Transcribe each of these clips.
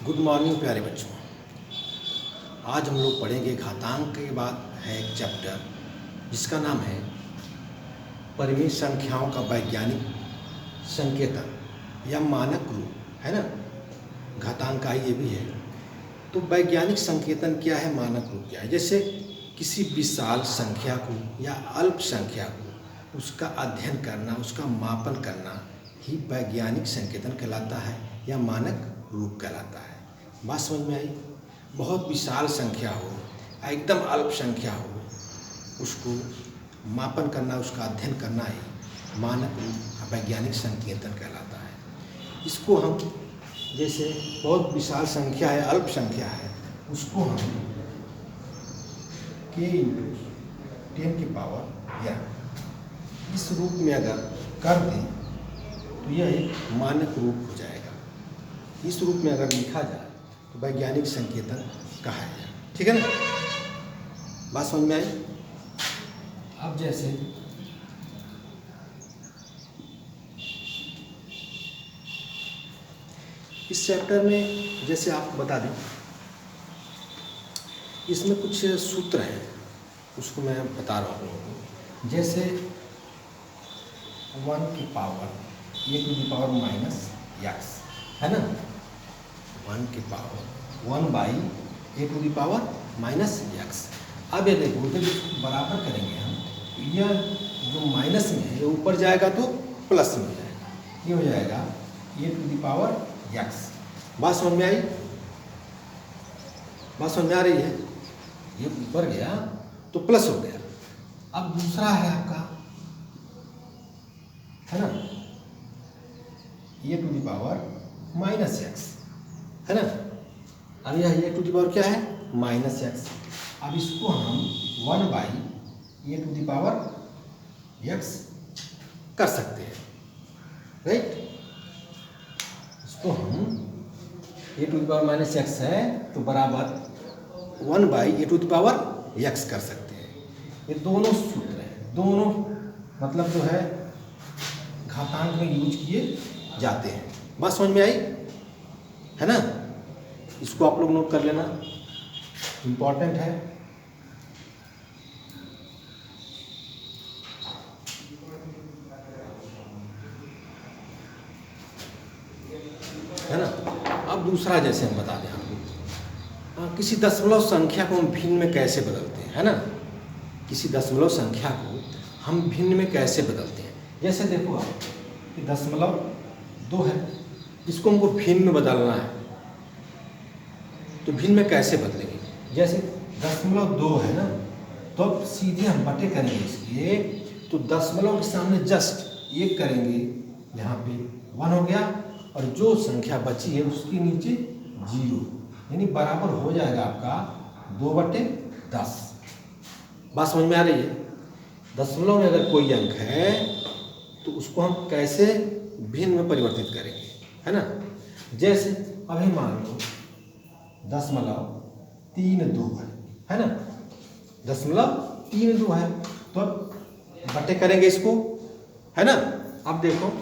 Good morning प्यारे बच्चों। आज हम लोग पढ़ेंगे घातांक के बाद है एक चैप्टर जिसका नाम है परिमेय संख्याओं का वैज्ञानिक संकेतन या मानक रूप, है ना। घातांक का ये भी है। तो वैज्ञानिक संकेतन क्या है, मानक रूप क्या है। जैसे किसी विशाल संख्या को या अल्प संख्या को उसका अध्ययन करना, उसका मापन करना ही वैज्ञानिक संकेतन कहलाता है या मानक रूप कहलाता है। बात समझ में आई। बहुत विशाल संख्या हो, एकदम अल्प संख्या हो, उसको मापन करना, उसका अध्ययन करना ही मानक रूप वैज्ञानिक संकेतन कहलाता है। इसको हम जैसे बहुत विशाल संख्या है, अल्प संख्या है, उसको हम k × 10 की पावर या इस रूप में अगर कर दें तो यह एक मानक रूप हो जाएगा। इस रूप में अगर लिखा जाए तो वैज्ञानिक संकेतन कहा है। ठीक है ना, बात समझ में आई। अब जैसे इस चैप्टर में जैसे आपको बता दें, इसमें कुछ सूत्र हैं, उसको मैं बता रहा हूँ आप लोगों को। जैसे 1 की पावर (a⁻⁻x) है ना। 1 की पावर 1/a⁻⁻x। अब ये देखो, जब इसको बराबर करेंगे हम तो यह जो माइनस में है ये ऊपर जाएगा तो प्लस में हो जाएगा, ये हो जाएगा a⁻x। बात समझ में आई, बात समझ में आ रही है। ये ऊपर गया तो प्लस हो गया। अब दूसरा है आपका, है ना, a⁻−x, है ना। अब यह a⁻ क्या है, -x। अब इसको हम 1/a⁻x कर सकते हैं, राइट। इसको हम a⁻−x है तो बराबर 1/a⁻x कर सकते हैं। ये दोनों सूत्र हैं, दोनों मतलब जो है घातांक में यूज किए जाते हैं। बात समझ में आई, है ना। इसको आप लोग नोट कर लेना, इम्पॉर्टेंट है। है ना। अब दूसरा जैसे हम बता दें आपको, किसी दशमलव संख्या को हम भिन्न में कैसे बदलते हैं, है ना। किसी दशमलव संख्या को हम भिन्न में कैसे बदलते हैं। जैसे देखो आप, 0.2 है, इसको हमको भिन्न में बदलना है तो भिन्न में कैसे बदलेंगे। जैसे 0.2 है ना, तो अब सीधे हम बटे करेंगे इसके, तो दशमलव के सामने जस्ट 1 करेंगे, यहाँ पे 1 हो गया, और जो संख्या बची है उसके नीचे 0, यानी बराबर हो जाएगा आपका 2/10। बात समझ में आ रही है। दशमलव में अगर कोई अंक है तो उसको हम कैसे भिन्न में परिवर्तित करेंगे, है ना। जैसे अभी मान लो 0.32 है ना, 0.32 है, तो अब बटे करेंगे इसको, है ना। अब देखो,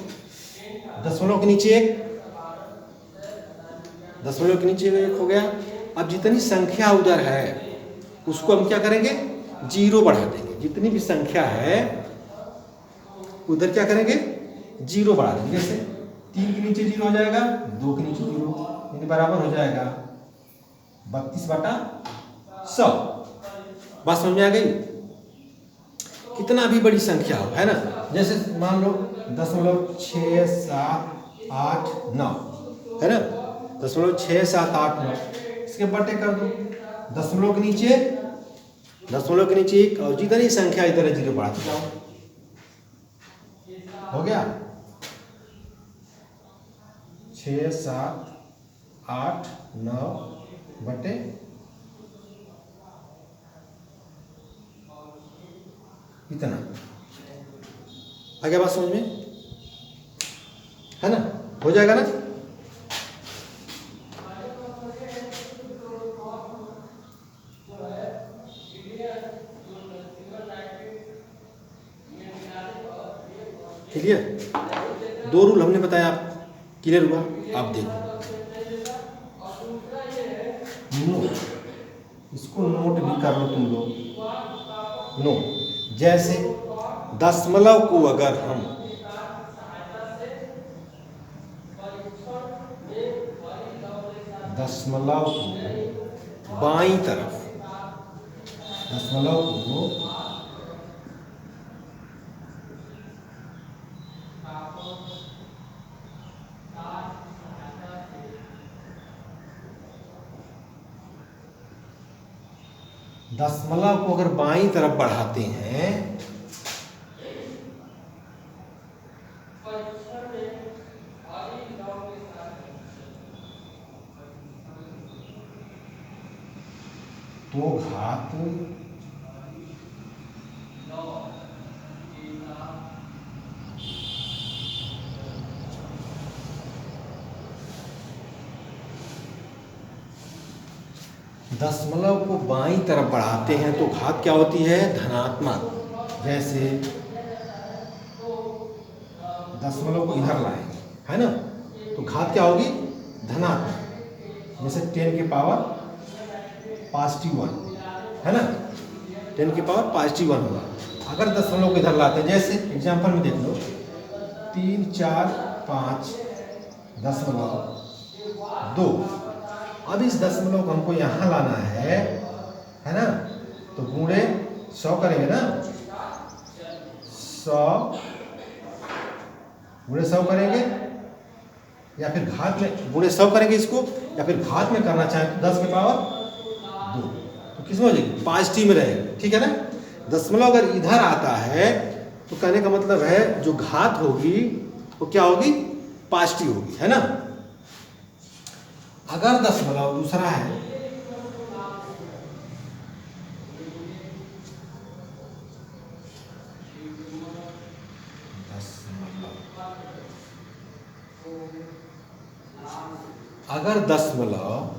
दशमलव के नीचे 1, दशमलव के नीचे 1 हो गया। अब जितनी संख्या उधर है उसको हम क्या करेंगे, 0 बढ़ा देंगे। जितनी भी संख्या है उधर क्या करेंगे, 0 बढ़ा देंगे। जैसे 3 के नीचे 0 हो जाएगा, 2 के नीचे 0, यानी बराबर हो जाएगा 32/100। बात समझ में आ गई। कितना भी बड़ी संख्या हो, है ना। जैसे मान लो 0.6789 है ना, 0.6789, इसके बटे कर दो। दशमलव के नीचे 1, और जितनी संख्या इधर है 0 बढ़ाते जाओ, हो गया 6789 बटे इतना। आ गया बात समझ में, है ना, हो जाएगा ना। क्लियर, 2 रूल हमने बताया, आप क्लियर हुआ। आप देखो, नोट, इसको नोट भी कर लो तुम लोग। नोट जैसे दशमलव को अगर हम दशमलव को बाईं तरफ, दशमलव को दशमलव को अगर बाईं तरफ बढ़ाते हैं तो घात दशमलव को बाईं तरफ बढ़ाते हैं तो घात क्या होती है? धनात्मक। जैसे दशमलव को इधर लाएंगे, है ना, तो घात क्या होगी? धनात्मक। जैसे 10 की पावर +1, है ना, 10 की पावर +1 होगा। अगर दशमलव को इधर लाते हैं, जैसे एग्जाम्पल में देख लो 3, 4, 5 दशमलव 2। अब इस दशमलव को हमको यहाँ लाना है ना, तो गुणे 100 करेंगे ना, 100 गुणे 100 करेंगे, या फिर घात में गुणे 100 करेंगे इसको, या फिर घात में करना चाहें तो 10 की पावर 2, तो किस में हो जाएगी? पॉजिटिव में रहेगा, ठीक है ना। दशमलव अगर इधर आता है तो कहने का मतलब है जो घात होगी वो क्या होगी? पॉजिटिव होगी, है ना। अगर दशमलव दूसरा है, अगर दशमलव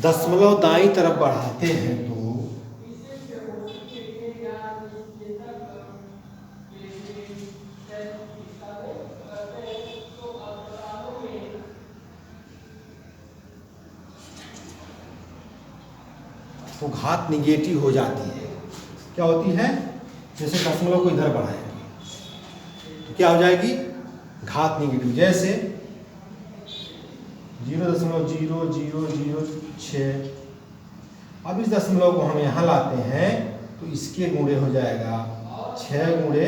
दशमलव दाईं तरफ बढ़ाते हैं तो घात निगेटिव हो जाती है। क्या होती है? जैसे दशमलव को इधर बढ़ाएंगे तो क्या हो जाएगी? घात निगेटिव। जैसे 0.0006। अब इस दशमलव को हम यहाँ लाते हैं तो इसके गुणे हो जाएगा 6 गुणे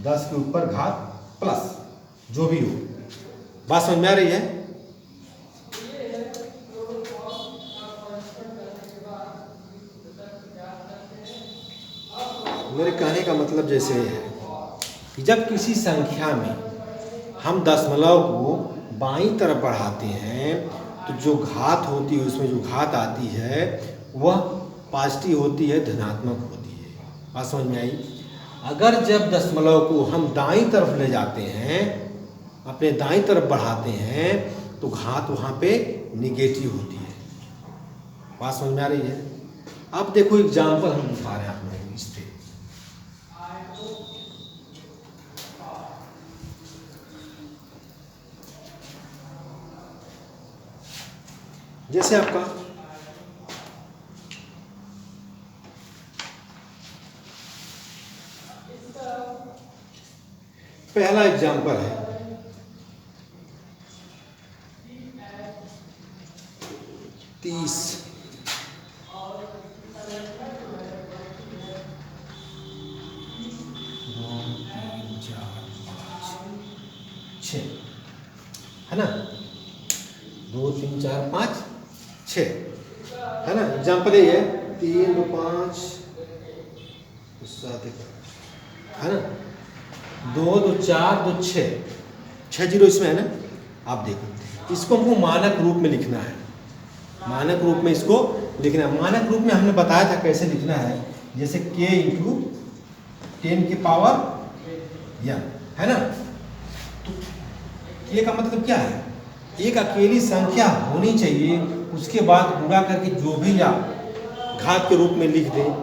10 के ऊपर घात प्लस जो भी हो। बात समझ में आ रही है? मेरे कहने का मतलब जैसे है कि जब किसी संख्या में हम दशमलव को बाईं तरफ बढ़ाते हैं तो जो घात होती है, उसमें जो घात आती है वह पॉजिटिव होती है, धनात्मक होती है। बात समझ में आई? अगर जब दशमलव को हम दाईं तरफ ले जाते हैं, अपने दाईं तरफ बढ़ाते हैं तो घात वहाँ पे निगेटिव होती है। बात समझ में आ रही है? अब देखो एग्जाम्पल हम दिखा रहे हैं आप लोगों को इस पे। जैसे आपका पहला एग्जाम्पल है 30 है ना, 2 3 4 5 6 है ना। एग्जाम्पल ये है 3 2 5 है ना, 2 2 4 2 6 6 जीरो इसमें है ना। आप देखो इसको हमको मानक रूप में लिखना है, मानक रूप में इसको लिखना है। मानक रूप में हमने बताया था कैसे लिखना है, जैसे k इंटू 10 की पावर n, है ना। तो k का मतलब क्या है? एक अकेली संख्या होनी चाहिए, उसके बाद गुणा करके जो भी आप घात के रूप में लिख दें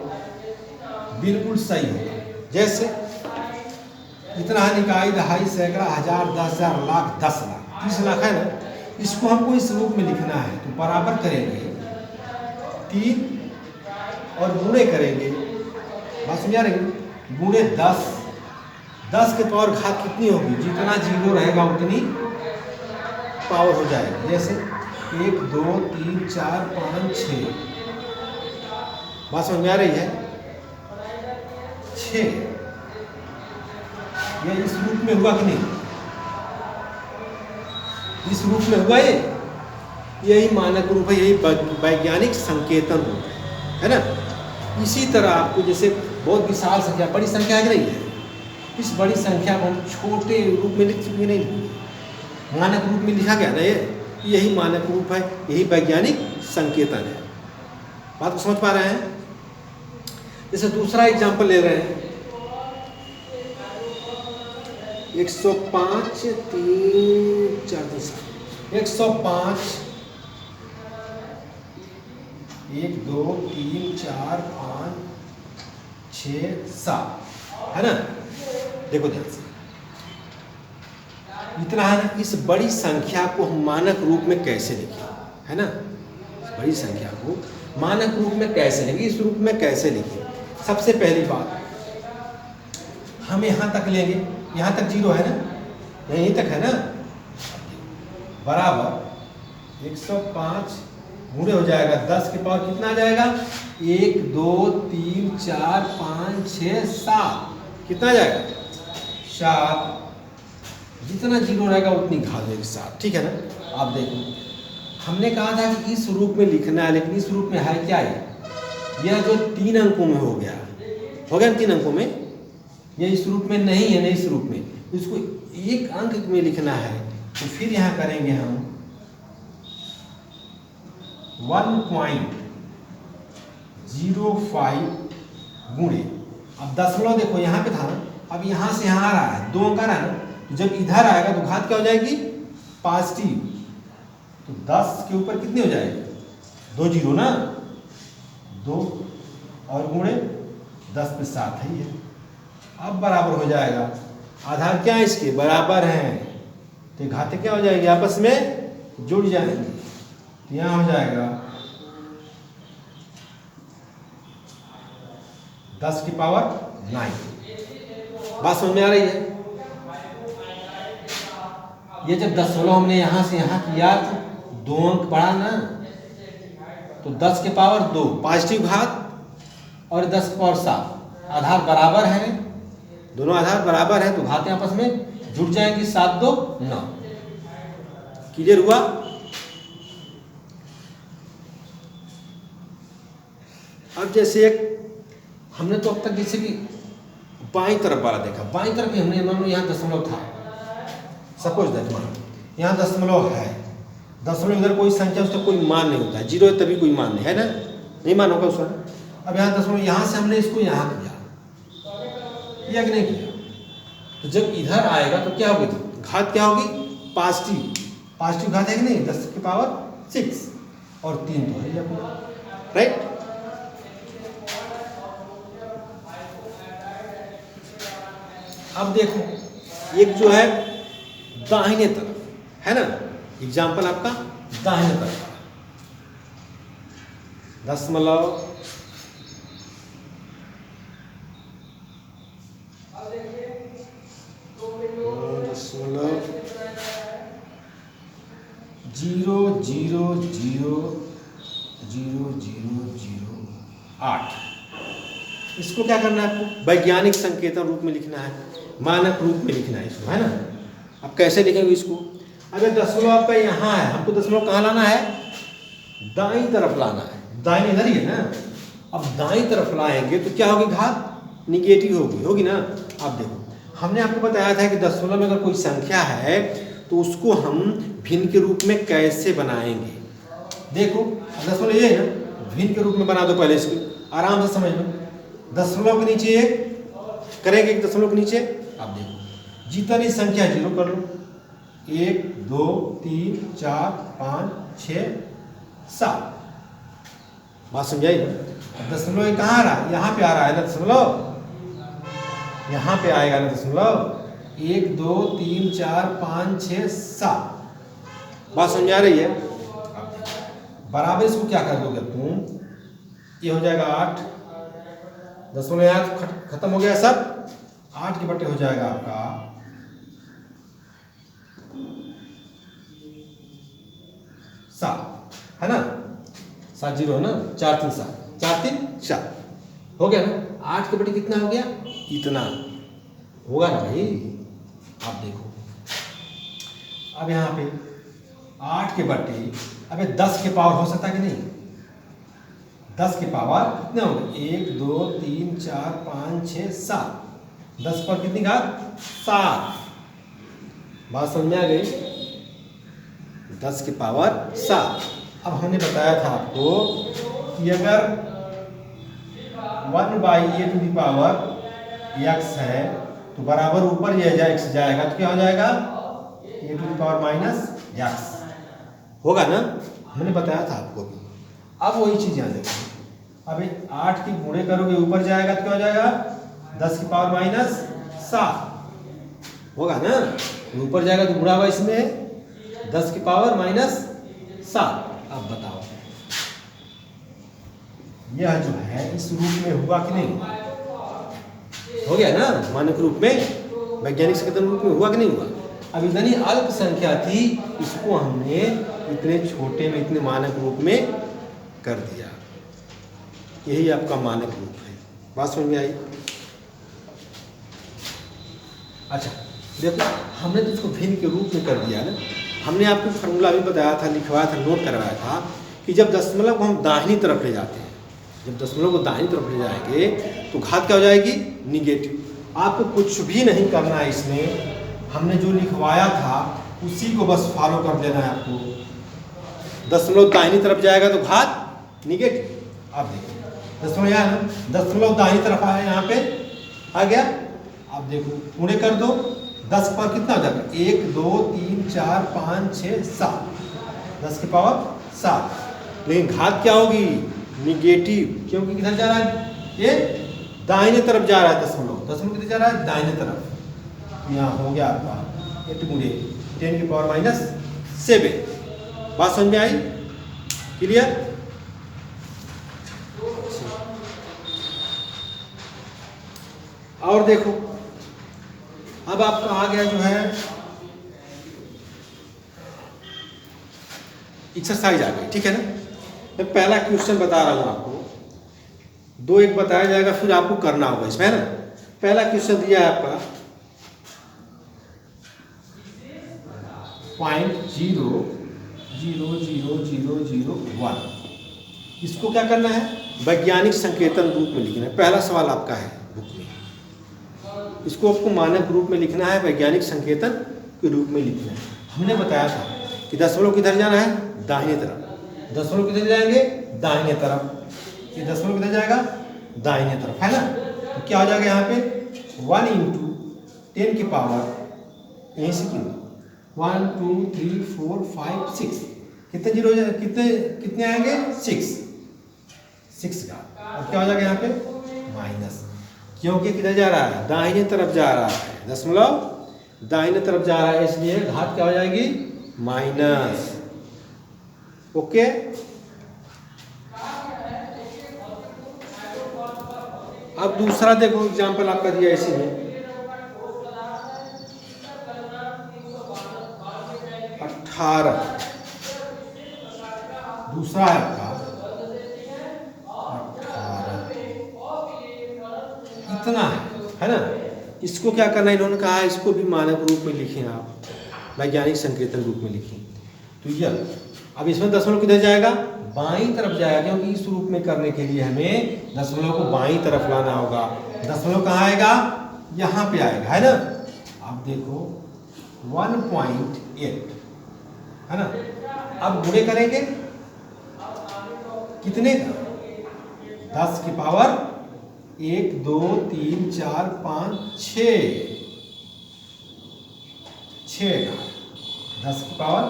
बिल्कुल सही होगा। जैसे इतना है, निकाय, दहाई, सैकड़ा, हजार, 10,000, लाख, 10 लाख, 30 लाख है ना, इसको हमको इस रूप में लिखना है तो बराबर करेंगे 3 और गुणे करेंगे, बात समझा रहे हैं, गुणे 10, 10 के पावर घात कितनी होगी, जितना जीरो रहेगा उतनी पावर हो जाएगी। जैसे 1 2 3 4 5 6, बात समझ में आ रही है, 6, ये इस रूप में हुआ कि नहीं, इस रूप में हुआ ये, यही मानक रूप है, यही वैज्ञानिक संकेतन रूप है ना। इसी तरह आपको जैसे बहुत विशाल संख्या, बड़ी संख्या है कि नहीं है, इस बड़ी संख्या को हम छोटे रूप में लिख चुके, नहीं मानक रूप में लिखा गया ना, ये यही मानक रूप है, यही वैज्ञानिक संकेतन है। बात को समझ पा रहे हैं। जैसे दूसरा एग्जांपल ले रहे हैं, 105 3 4 2 7, 105 1 2 3 4 5 6 7 है ना। देखो ध्यान से, इतना है ना, इस बड़ी संख्या को हम मानक रूप में कैसे लिखें, है ना, बड़ी संख्या को मानक रूप में कैसे लिखें, इस रूप में कैसे लिखें। सबसे पहली बात, हम यहाँ तक लेंगे, यहाँ तक जीरो है ना, यहीं तक है ना, बराबर 105 गुणे हो जाएगा 10 के पावर कितना आ जाएगा, 1 2 3 4 5 6 7, कितना आ जाएगा 7, जितना जीरो रहेगा उतनी घात एक 7, ठीक है ना। आप देखो, हमने कहा था कि इस रूप में लिखना है, लेकिन इस रूप में है क्या है, यह जो 3 अंकों में हो गया ना, 3 अंकों में, यह इस रूप में नहीं है ना, इस रूप में इसको एक अंक में लिखना है, तो फिर यहाँ करेंगे हम 1.05 गुणे, अब दशमलव देखो यहाँ पे था ना, अब यहाँ से यहाँ आ रहा है, 2 अंक आ रहा है ना, तो जब इधर आएगा तो घात क्या हो जाएगी, पॉजिटिव, तो 10 के ऊपर कितनी हो जाएगी, 2 जीरो ना, 2 और गुणे 10 पे 7 है ये, अब बराबर हो जाएगा, आधार क्या है इसके बराबर हैं, तो घातें क्या हो जाएंगे, आपस में जुड़ जाएंगे, तो यहाँ हो जाएगा 10 की पावर 9। बात समझ में आ रही है। ये जब दशमलव हमने यहाँ से यहाँ किया तो 2 अंक बढ़ा ना, तो 10 के पावर 2 पॉजिटिव घात और 10 के पावर 7, आधार बराबर है, दोनों आधार बराबर है, तो घातें आपस में जुड़ जाएंगी, 7 2 9। क्लियर हुआ। अब जैसे एक हमने तो अब तक जैसे कि बाईं तरफ वाला देखा, बाईं तरफ हमने मान लो यहाँ दशमलव था, सपोज दैट मान यहाँ दशमलव है, दशमलव इधर कोई संख्या उसका कोई मान नहीं होता है, जीरो है तभी कोई मान नहीं है ना, नहीं मान होगा उसका। अब यहाँ दशमलव, यहाँ से हमने इसको यहाँ किया कि नहीं किया, तो जब इधर आएगा तो क्या होगी, घात क्या होगी, पॉजिटिव घात है कि नहीं, 10 की पावर 6 और 3 तो है अपना, राइट। अब देखो, एक जो है दाहिने तरफ है ना, एग्जाम्पल आपका दाहिने तरफ, दशमलव zero zero zero zero zero zero 8, इसको क्या करना है आपको, वैज्ञानिक संकेतन रूप में लिखना है, मानक रूप में लिखना है इसको, है ना। अब कैसे लिखेंगे इसको, अगर दशमलव आपका यहाँ है, हमको दशमलव कहाँ लाना है, दाईं तरफ लाना है, दाईं इधर ही है ना, अब दाईं तरफ लाएंगे तो क्या होगी, घात निगेटिव होगी ना। अब देखो, हमने आपको बताया था कि दशमलव में अगर कोई संख्या है तो उसको हम भिन्न के रूप में कैसे बनाएंगे। देखो दशमलव ये है ना, भिन्न के रूप में बना दो, पहले इसको आराम से समझ लो, दशमलव के नीचे एक करेंगे, एक दशमलव के नीचे, अब देखो जितनी संख्या जीरो कर लो, 1 2 3 4 5 6 7। बात समझाई? दशमलव ये कहाँ आ रहा है? यहाँ पे आ रहा है ना दशमलव, यहाँ पे आएगा ना दशमलव। 1 2 3 4 5 6 7। बात समझ आ रही है? बराबर इसको क्या कर दोगे तुम, ये हो जाएगा 8, दशमलव यहाँ खत्म हो गया सब, 8 के बटे हो जाएगा आपका 7, है ना? 7 0 है ना, 4 3 7, 4 3 7 हो गया ना। 8 के बटे कितना हो गया? इतना होगा ना भाई। आप देखो अब यहाँ पे 8 के बटे, अबे 10 के पावर हो सकता कि नहीं? 10 के पावर कितने होंगे? 1 2 3 4 5 6 7। 10 पर कितनी घात? 7। बात समझ में आ गई? 10 के पावर 7। अब हमने बताया था आपको कि अगर 1/a⁴ है तो बराबर ऊपर ये x जाएगा तो क्या हो जाएगा? a⁻ x होगा ना, हमने बताया था आपको भी। अब वही चीज यहाँ देखो, अभी 8 की गुणे करोगे ऊपर जाएगा तो क्या हो जाएगा? 10 की पावर -7 होगा ना, ऊपर जाएगा तो गुणा होगा इसमें 10 की पावर -7। अब बताओ यह जो है इस रूप में हुआ कि नहीं? हो गया ना, मानक रूप में, वैज्ञानिक संकेतन रूप में हुआ कि नहीं हुआ? अब इतनी अल्प संख्या थी, इसको हमने इतने छोटे में, इतने मानक रूप में कर दिया। यही आपका मानक रूप है। बात समझ में आई? अच्छा देखो, हमने तो इसको भिन्न के रूप में कर दिया ना। हमने आपको फार्मूला भी बताया था, लिखवाया था, नोट करवाया था कि जब दशमलव को हम दाहिनी तरफ ले जाते हैं, जब दशमलव को दाहिनी तरफ ले जाएंगे तो घात क्या हो जाएगी? निगेटिव। आपको कुछ भी नहीं करना है इसमें, हमने जो लिखवाया था उसी को बस फॉलो कर देना है आपको। दशमलव दाहिनी तरफ जाएगा तो घात निगेटिव। आप देखिए दशमलव यहाँ ना, दशमलव दाहिनी तरफ आया, यहाँ पे आ गया। आप देखो गुणे कर दो, 10 पर कितना हो जाएगा? 1 2 3 4 5 6 7, 10 की पावर 7। लेकिन घात क्या होगी? निगेटिव, क्योंकि किधर जा रहा है? ये दाहिने तरफ जा रहा है। दशमलव दशमलव किधर जा रहा है? दाहिने तरफ। यहाँ हो गया आपका 8 गुणे 10 की पावर -7। बात समझ में आई? क्लियर? और देखो अब आपका आ गया जो है एक्सरसाइज आ गई, ठीक है ना। मैं पहला क्वेश्चन बता रहा हूं आपको, 2 एक बताया जाएगा, फिर आपको करना होगा इसमें, है ना। पहला क्वेश्चन दिया है आपका 0.00001। इसको क्या करना है? वैज्ञानिक संकेतन रूप में लिखना है। पहला सवाल आपका है बुक में, इसको आपको मानक रूप में लिखना है, वैज्ञानिक संकेतन के रूप में लिखना है। हमने बताया था कि दशमलव किधर जाना है? दाहिने तरफ। दशमलव किधर जाएंगे? दाहिने तरफ। ये दशमलव किधर जाएगा? दाहिने तरफ, है ना। तो क्या हो जाएगा यहाँ पे? 1 × 10 की पावर, यहीं से क्यों 1 2 3 4 5 6, कितने जीरो कितने आएंगे? 6 का। अब क्या हो जाएगा यहाँ पे? माइनस, क्योंकि किधर जा रहा है? दाहिने तरफ जा रहा है। दशमलव दाहिने तरफ जा रहा है, इसलिए घात क्या हो जाएगी? माइनस। ओके, अब दूसरा देखो एग्जांपल आपका दिया इसी में 18। दूसरा है आपका 18, इतना है ना। इसको क्या करना है? इन्होंने कहा इसको भी मानक रूप में लिखें, आप वैज्ञानिक संकेतन रूप में लिखें। तो यह अब इसमें दशमलव किधर जाएगा? बाईं तरफ जाएगा, क्योंकि इस रूप में करने के लिए हमें दशमलव को बाईं तरफ लाना होगा। दशमलव कहाँ आएगा? यहाँ पे आएगा, है ना। आप देखो 1.8, है ना। अब गुणे करेंगे कितने का? 10 की पावर 1 2 3 4 5 6 का। 10 की पावर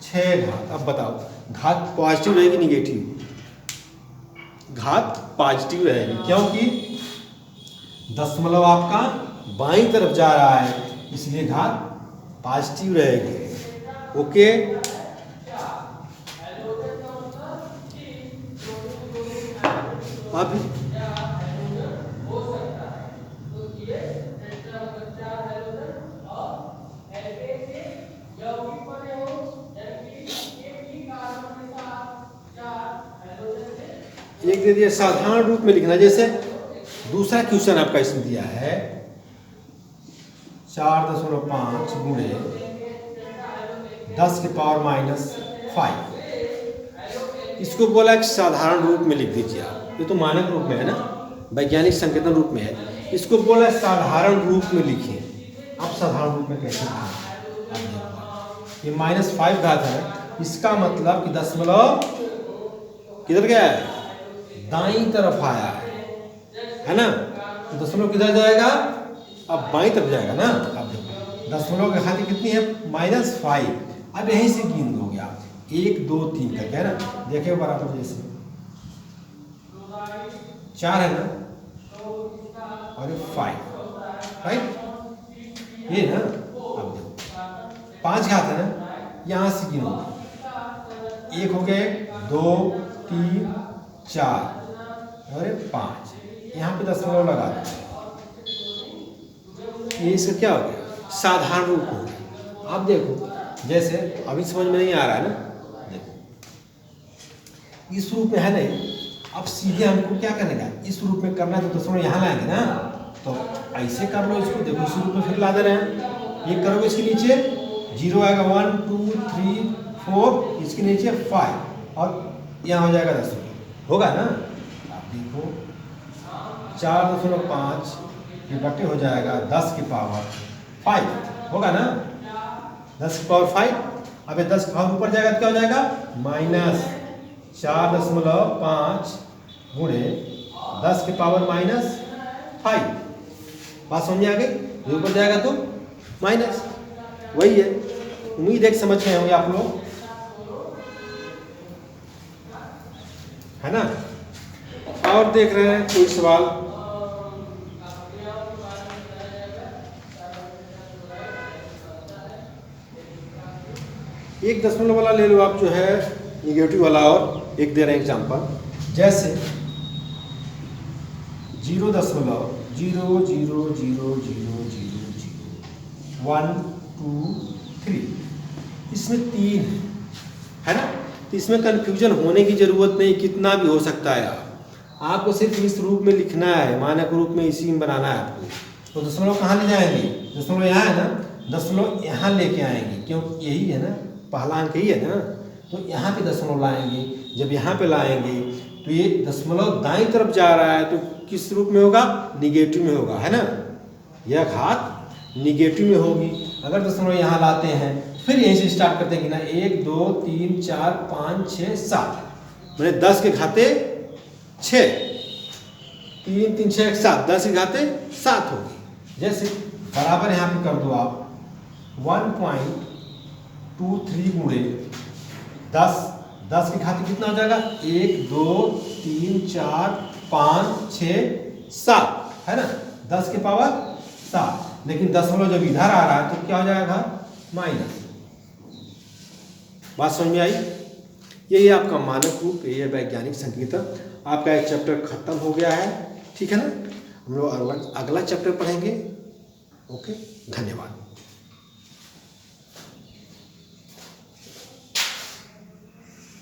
6 घात। अब बताओ घात पॉजिटिव रहेगी निगेटिव? घात पॉजिटिव रहेगी क्योंकि दशमलव आपका बाईं तरफ जा रहा है, इसलिए घात पॉजिटिव रहेगी। ओके, अब एक दे दिया साधारण रूप में लिखना। जैसे दूसरा क्वेश्चन आपका इसमें दिया है 4.5 गुणे 10 की पावर -5। इसको बोला कि साधारण रूप में लिख दीजिए आप। ये तो मानक रूप में है ना, वैज्ञानिक संकेतन रूप में है। इसको बोला साधारण रूप में लिखिए। अब साधारण रूप में कैसे लिखें? ये -5 घात है, इसका मतलब कि दशमलव किधर गया है? दाईं तरफ आया है ना। तो दशमलव किधर जाएगा? अब बाईं तरफ जाएगा ना। अब देखो दशमलव की घात कितनी है? -5। अब यहीं से गिन दोगे आप 1 2 3 करके, है ना। देखिए बराबर जैसे 4 है ना और ये 5, राइट, ये ना। अब देखो 5 घात है ना, यहाँ से गिनोगे 1 हो गए, 2 3 4 और 5, यहाँ पे दशमलव लगा दो। ये इसका क्या हो गया? साधारण रूप हो गया। अब देखो जैसे अभी समझ में नहीं आ रहा है ना, देखो इस रूप में है नहीं। अब सीधे हमको क्या करने का? इस रूप में करना है तो दशमलव यहाँ लाएंगे ना, तो ऐसे कर लो इसको। देखो इस रूप में फिर ला दे रहे हैं। ये करोगे इसके नीचे 0 आएगा, 1 2 3 4, इसके नीचे 5 और यहाँ हो जाएगा दशमलव, होगा ना। आप देखो 4.5 ये बटे हो जाएगा 10 की पावर 5, होगा ना। 10 की पावर 5। अब ये 10 की पावर ऊपर जाएगा तो क्या हो जाएगा? -4.5 गुणे 10 की पावर -5। बात समझ में आ गई? ये ऊपर जाएगा तो माइनस, वही है। उम्मीद है कि समझ गए होंगे आप लोग, है ना। और देख रहे हैं कोई सवाल? एक दशमलव वाला ले लो आप, जो है निगेटिव वाला, और एक दे रहे हैं एग्जाम्पल। जैसे 0.0000001 2 3, इसमें 3 है ना। तो इसमें कन्फ्यूजन होने की जरूरत नहीं, कितना भी हो सकता है। आपको सिर्फ इस रूप में लिखना है, मानक रूप में इसी में बनाना है आपको। तो दशमलव कहाँ ले जाएंगे? दशमलव यहाँ है ना, दशमलव यहाँ लेके आएंगे, क्यों? यही है ना, पहला अंक यही है ना। तो यहाँ पे दशमलव लाएंगे। जब यहाँ पे लाएंगे तो ये दशमलव दाईं तरफ जा रहा है, तो किस रूप में होगा? निगेटिव में होगा, है ना। यह घात निगेटिव में होगी। अगर दशमलव यहाँ लाते हैं फिर यहीं से स्टार्ट करते हैं कि ना 1 2 3 4 5 6 7, मैंने 10 के घाते 6, 3 3 6 7, 10 की घाते 7 होगी। जैसे बराबर यहाँ पे कर दो आप 1.23 गुणे 10, 10 की घाते कितना हो जाएगा? 1 2 3 4 5 6 7, है ना। 10 की पावर 7, लेकिन दशमलव जब इधर आ रहा है तो क्या हो जाएगा? माइनस। बात समझ में आई? यही आपका मानक रूप, यही है वैज्ञानिक संकेतन। आपका एक चैप्टर खत्म हो गया है, ठीक है ना। हम लोग अगला चैप्टर पढ़ेंगे। ओके, धन्यवाद।